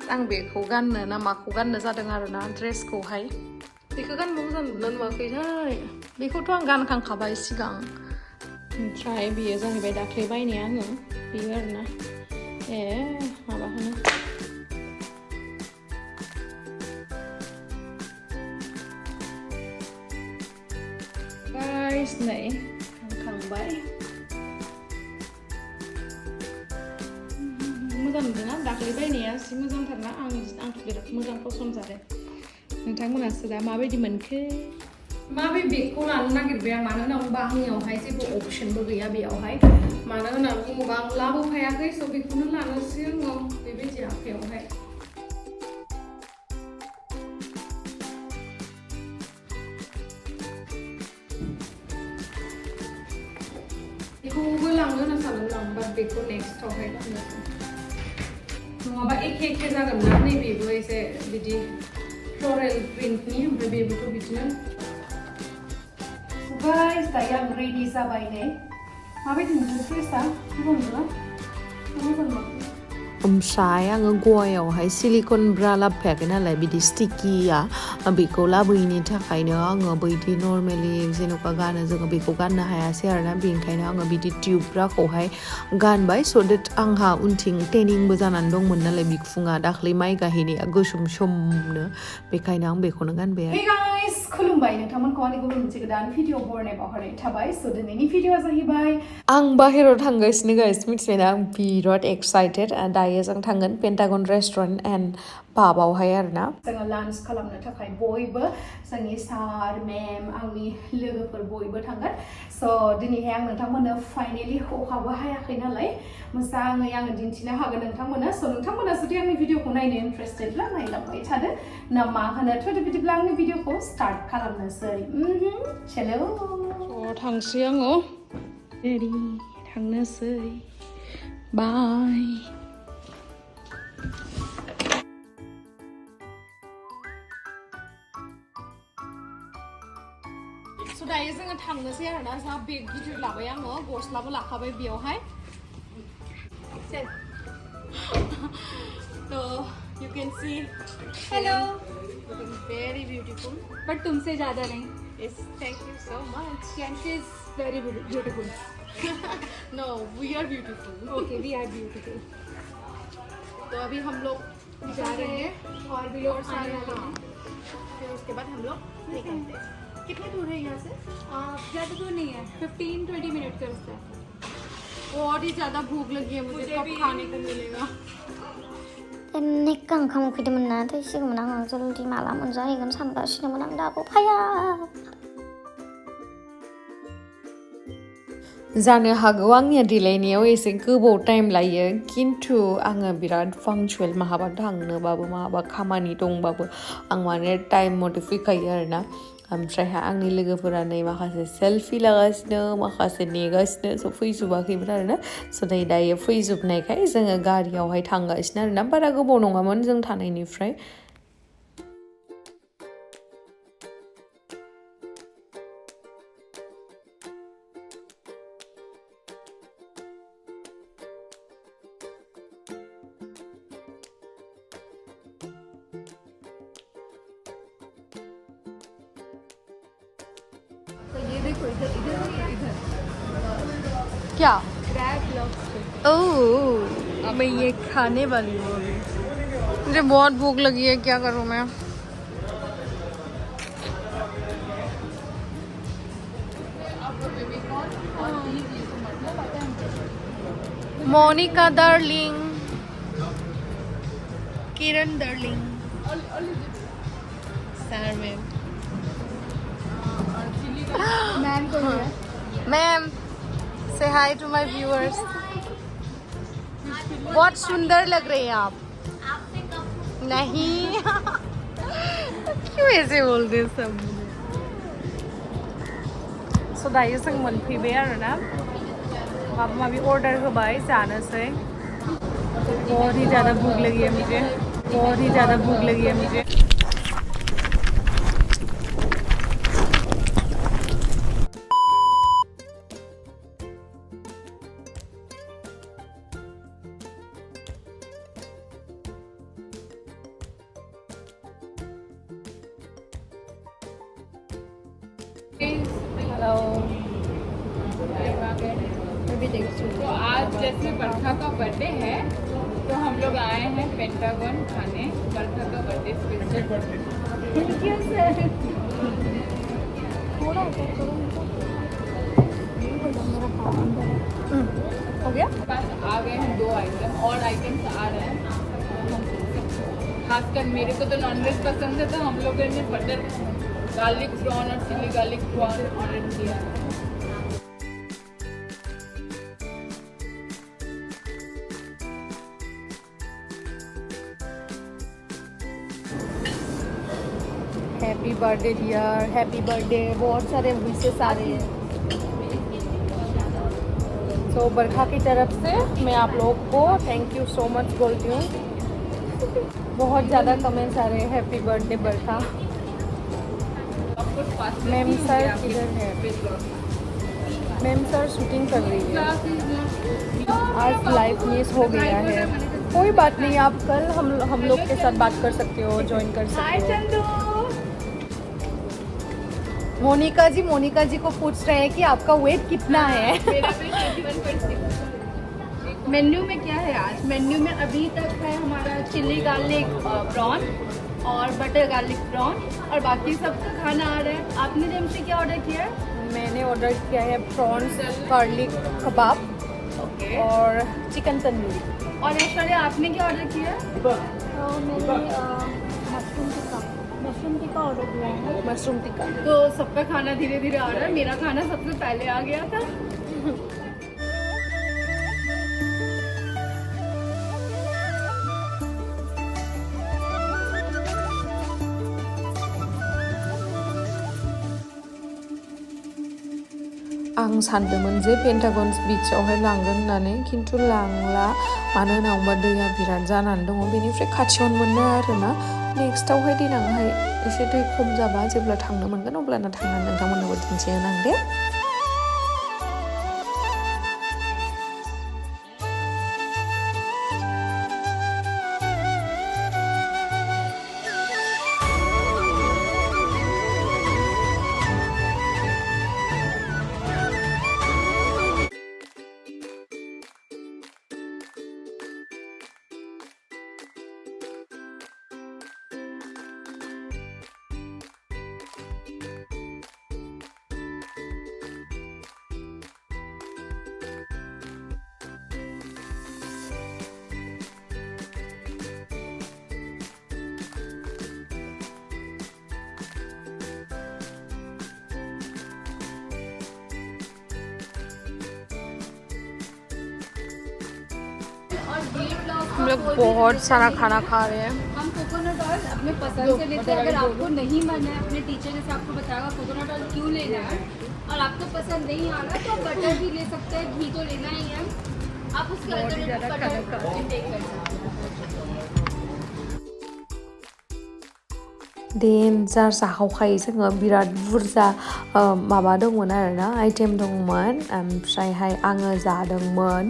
आं बेखौ गाननो ना माखौ गाननो जादों आरोना ड्रेसखौहाय बेखौ गाननो मोजां नुदों नुवाखैथाय बेखौथ' आं गानखांखाबाय सिगां ओमफ्राय बेयो जाहैबाय दाख्लै बायनाया आङो बेयो आरोना माबा होनो गाइस नै थांबाय मोजां नुदोंना दाख्लै बायनाया एसे मोजांथारना आंथ' बिराद मोजां पसन्द जादों नोंथांमोनासो दा माबायदि मोनखो माबे बेगखौ लानो नागिरबाय आं मानो होनना बुङोबा आंनियावहाय जेबो अपसनबो गैया बेयावहाय मानो होनना बुङोबा आं लाबोफायाखै स' बेखौनो लानोसै आङो बेबायदि आखायावहाय बेखौबो लांनो होनना सानदोंमोन आं बाट बेखौ नेक्स्टआवहाय लांनोसै नङाबा एखे एखे जागोन ना नैबेबो एसे बिदि फ्लरेल प्रिन्टनि ओमफ्राय बेबोथ' बिदिनो गाइस दायो आं रेडि जाबाय नै माबायदि मोनदों ड्रेसआ मोजां मोनदोंना मोजां मोनदों ओमफ्राय आङो गवायावहाय सिलिकन ब्रा लाबोफायाखै नालाय बिदि स्टिकिया बेखौ लाबोयैनि थाखायनो आङो बैदि नर्मेलि जेन'बा गानो जोङो बेखौ गाननो हायासै आरोना बेनिखायनो आङो बिदि टिउब ब्राखौहाय गानबाय स' देट आंहा उनथिं टेनिंबो जानानै दंमोन नालाय बिखुङा दाख्लै माइ गायहैनाया गोसोम सोमनो बेखायनो आं बेखौनो गानबाय आरो खुलुमबाय नोंथांमोनखौ आंनि गुबुन मोनसे गोदान भिडिअ बरायनाय बावहरनाय थाबाय स' दिनैनि भिडिअआ जाहैबाय आं बाहेरायाव थांगासिनो गाइस मिथिबायना आं बिराद एक्साइटेड दायो जों थांगोन पेन्टागन रेस्टुरेन्ट एन्ड पाबावहाय आरोना जोङो लान्च खालामनो थाखाय बयबो जोंनि सार मेम आंनि लोगोफोर बयबो थांगोन स' दिनैहाय आं नोंथांमोननो फाइनेलि अखाबो हायाखै नालाय मोजाङै आङो दिन्थिनो हागोन नोंथांमोना स' नोंथांमोना जुदि आंनि भिडिअखौ नायनो इन्टारेस्टेडब्ला नायलांबाय थादो ना मा होनो थ' बिदिब्ला आंनि भिडिअखौ स्टार्ट खालामनोसै चलो थांसै आङो रेडि थांनोसै बाय स' दायो जोङो थांनोसै आरोना जा बेग गिदिर लाबाय आङो गस्लाबो लाखाबाय बेयावहाय तो you can see hello looking very beautiful but तुमसे ज़्यादा नहीं yes thank you so much Yanshi is very beautiful no we are beautiful okay we are beautiful तो अभी हम लोग जा रहे हैं और भी लोग सारे आने वाले हाँ हैं फिर उसके बाद हम लोग निकलते हैं कितनी दूर है यहाँ से ज़्यादा दूर नहीं है 15-20 मिनट का रास्ता है बहुत ही ज़्यादा भूख लगी है मुझे कब खाने को मिलेगा नेक्का ओंखाम उखैदोंमोन ना थैसिगौमोन आङो जल्दि माला मोनजाहैगोन सानगासिनोमोन आं दाबो फाया जानो हागौ आंनिया देलायनायाव एसे गोबाव टाइम लायो खिन्थु आङो बिराद पांचुवेल माहाबा थांनोबाबो माहाबा खामानि दंबाबो आं माने टाइम मथे फैखायो आरोना ओमफ्रायहाय आंनि लोगोफोरा नै माखासे सेलफि लागासिनो माखासे नेगासिनो स' फैजोबाखैमोन आरोना स' दायो फैजोबनायखाय जोङो गारियावहाय थांगासिनो आरोना बारा गोबाव नङामोन जों थानायनिफ्राय ये देखो इधर इधर इधर क्या क्रैब लॉबस्टर ओह मैं ये खाने वाली हूँ अभी मुझे बहुत भूख लगी है क्या करूँ मैं मोनिका डार्लिंग किरण डार्लिंग सर मैम मैम को है मैम से हाय टू माय व्यूअर्स बहुत सुंदर लग रहे हैं आप नहीं क्यों ऐसे बोलते हैं सब स' दायो जों मोनफैबाय आरोना माबा माबि अर्डार होबाय जानोसै बहुत ही ज़्यादा भूख लगी है मुझे बहुत ही ज़्यादा भूख लगी है मुझे भी देखती हूँ। तो आज जैसे बरखा का बर्थडे है तो हम लोग आए हैं पेंटागन खाने, बरखा का birthday special. Thank you sir. थोड़ा हो गया। पास आ गए हैं 2 आइटम और आइटम्स आ रहे हैं। खासकर मेरे को तो नॉनवेज पसंद है, तो हम लोगों ने बटर गार्लिक प्रॉन और चिली गार्लिक प्रॉन ऑर्डर किया है। Happy birthday dear, happy birthday. बहुत सारे विशेस आ रहे हैं। तो बरखा की तरफ से मैं आप लोग को थैंक यू सो मच बोलती हूँ। बहुत ज़्यादा कमेंट्स आ रहे हैं हैप्पी बर्थडे बरखा। मैम सर किधर है? मैम सर शूटिंग कर रही है। आज लाइव मिस हो गया है। कोई बात नहीं, आप कल हम लोग के साथ बात कर सकते हो, ज्वाइन कर सकते हो। मोनिका जी को पूछ रहे हैं कि आपका वेट कितना है। मेरा वेट 81.6। मेन्यू में क्या है आज? मेन्यू में अभी तक है हमारा चिली गार्लिक प्रॉन और बटर गार्लिक प्रॉन, और बाकी सबका खाना आ रहा है। आपने जेमसी क्या ऑर्डर किया है? मैंने ऑर्डर किया है प्रॉन्स गार्लिक कबाब ओके। और चिकन तंदूरी। और ऐश्वर्या आपने क्या ऑर्डर किया है? मशरूम टिक्का ऑर्डर किया है। मशरूम टिक्का। तो सबका खाना धीरे धीरे आ रहा है। मेरा खाना सबसे पहले आ गया था। आं सानदोंमोन जे पेन्टागन बीचआवहाय लांगोन होननानै, खिन्थु लांला। मानो होनोबा दैया बिराद जानानै दङ। बेनिफ्राय खाथियावनो मोनो आरोना। नेक्स्टआवहाय देनांहाय एसे दै खम जाबा जेब्ला थांनो मोनगोन अब्लाना थांनानै नोंथांमोननोबो दिन्थिगोन आं दे। हम लोग बहुत सारा खाना खा रहे हैं। हम कोकोनट ऑयल अपने पसंद से लेते हैं। अगर आपको नहीं मन है, अपने टीचर जैसे आपको बताएगा कोकोनट ऑयल क्यों लेना है, और आपको पसंद नहीं आ रहा तो आप बटर भी ले सकते हैं। घी तो लेना ही है, आप उसके अल्टरनेटिव बटर इंटेक कर सकते हैं। डेन्जार जाखावखायो जोङो बिराद बुरजा माबा दंमोन आरोना, आइटेम दंमोन। ओमफ्रायहाय आङो जादोंमोन।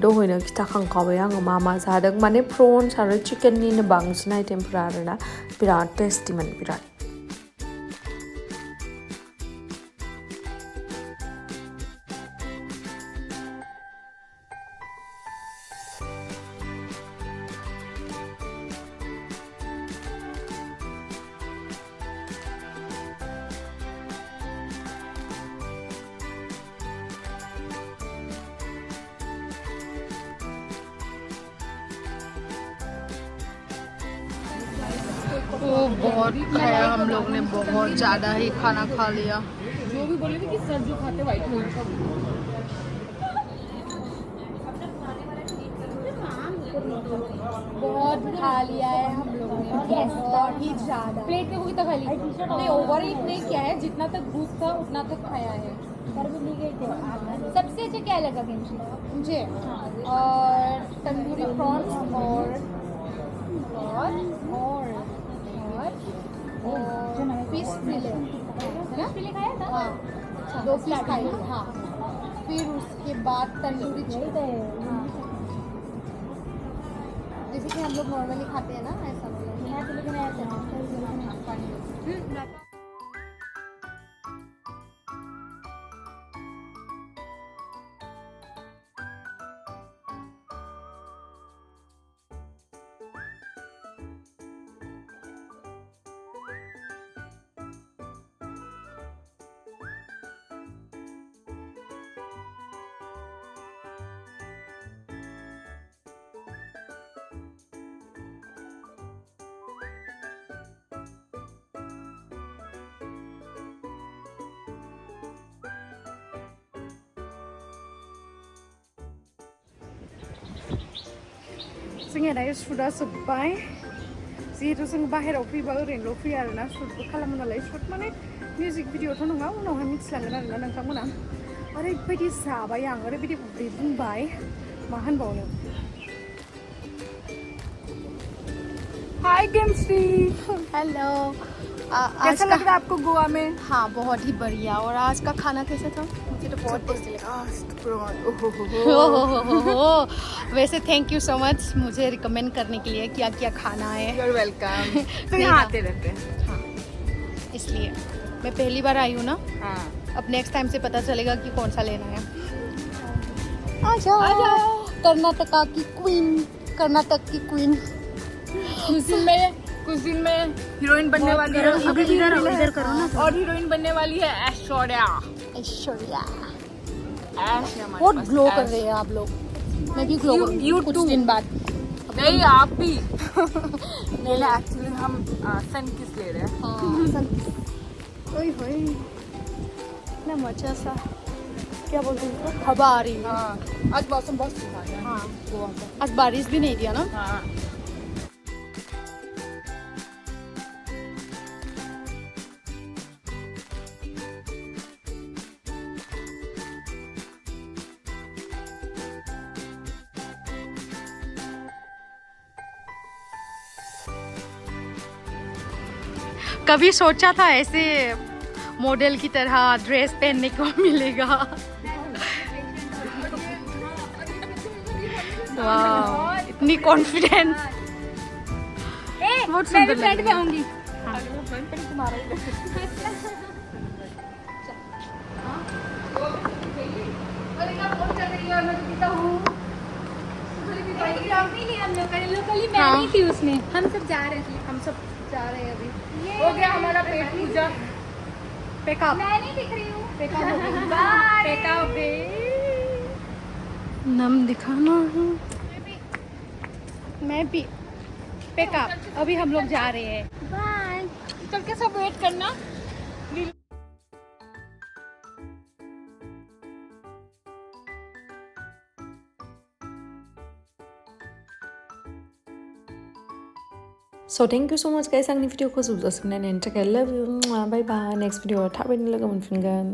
दहायनो खिथाखांखाबाय आङो मा मा जादों। माने प्रन्स आरो चिकेननिनो बांसिन आइटेमफोरा आरोना। बिराद टेस्टिमोन बिराद। बहुत खाया हम लोग ने, बहुत ज़्यादा ही खाना खा लिया। जो भी बोले थे कि सर जो खाते वाइट बहुत खा लिया है हम लोगों ने, बहुत ही ज़्यादा। प्लेट में कितना खा ली? नहीं, ओवर ईट नहीं किया है। जितना तक भूख था उतना तक खाया है। सबसे अच्छा क्या लगा गेमशी? मुझे और तंदूरी प्रॉन्स और फिश फिले, है ना? फिले खाया था? हाँ, 2 पीस खाई थी। हाँ, फिर उसके बाद तंदूरी चिकन, जैसे कि हम लोग नॉर्मली खाते हैं ना, ऐसा जोंनिया दायो शुटआ जोब्बाय जिहेतु जों बाहेरायाव फैबा ओरैनोल' फैयो आरोना शुटबो खालामो नालाय शुट माने मिउजिक भिडिअ'थ' नङा उनावहाय मिथिलांगोन आरोना नोंथांमोना ओरैबायदि जाबाय आं ओरैबायदि उदै बुंबाय मा होनबावनो हाय गेमश्री हेलो कैसा लग रहा है आपको गोवा में हाँ बहुत ही बढ़िया और आज का खाना कैसा था मुझे तो बहुत टेस्टी लगा वैसे थैंक यू सो मच मुझे रिकमेंड करने के लिए क्या क्या खाना है यू आर वेलकम तो यहाँ आते रहते हैं हाँ इसलिए मैं पहली बार आई हूँ ना हाँ अब नेक्स्ट टाइम से पता चलेगा कि कौन सा लेना है आ जाओ कर्नाटका की क्वीन कर्नाटक की क्वीन कुछ दिन में हीरोइन बनने वाली है अभी इधर करो ना और हीरोइन बनने वाली है ऐश्वर्या ऐश्वर्या ऐश है हमारे बहुत पास, ग्लो कर ऐश। रहे हैं आप लोग मैं भी ग्लो करूंगी you कुछ too. दिन बाद नहीं आप भी नहीं एक्चुअली हम सन किस ले रहे हैं ओए होए ना मजा सा क्या बोलते हैं हवा आ रही है हाँ आज मौसम बहुत सुहाना है हाँ गोवा का आज बारिश भी नहीं दिया ना हाँ कभी सोचा था ऐसे मॉडल की तरह ड्रेस पहनने को मिलेगा वाह इतनी कॉन्फिडेंस बहुत सुंदर लग रही है मैं थी उसमें हम सब जा रहे थे हम सब जा रहे हैं अभी हो गया हमारा पेट पूजा पेकअप मैं नहीं दिख रही हूँ पेकअप नम दिखाना है मैं भी पेकअप अभी हम लोग जा रहे हैं बाय चल के सब वेट करना So thank you so much guys, आंनि भिडिअखौ जोबजासिम नायनायनि थाखाय love you, bye bye, next भिडिअआव थाबैनो लोगो मोनफिनगोन।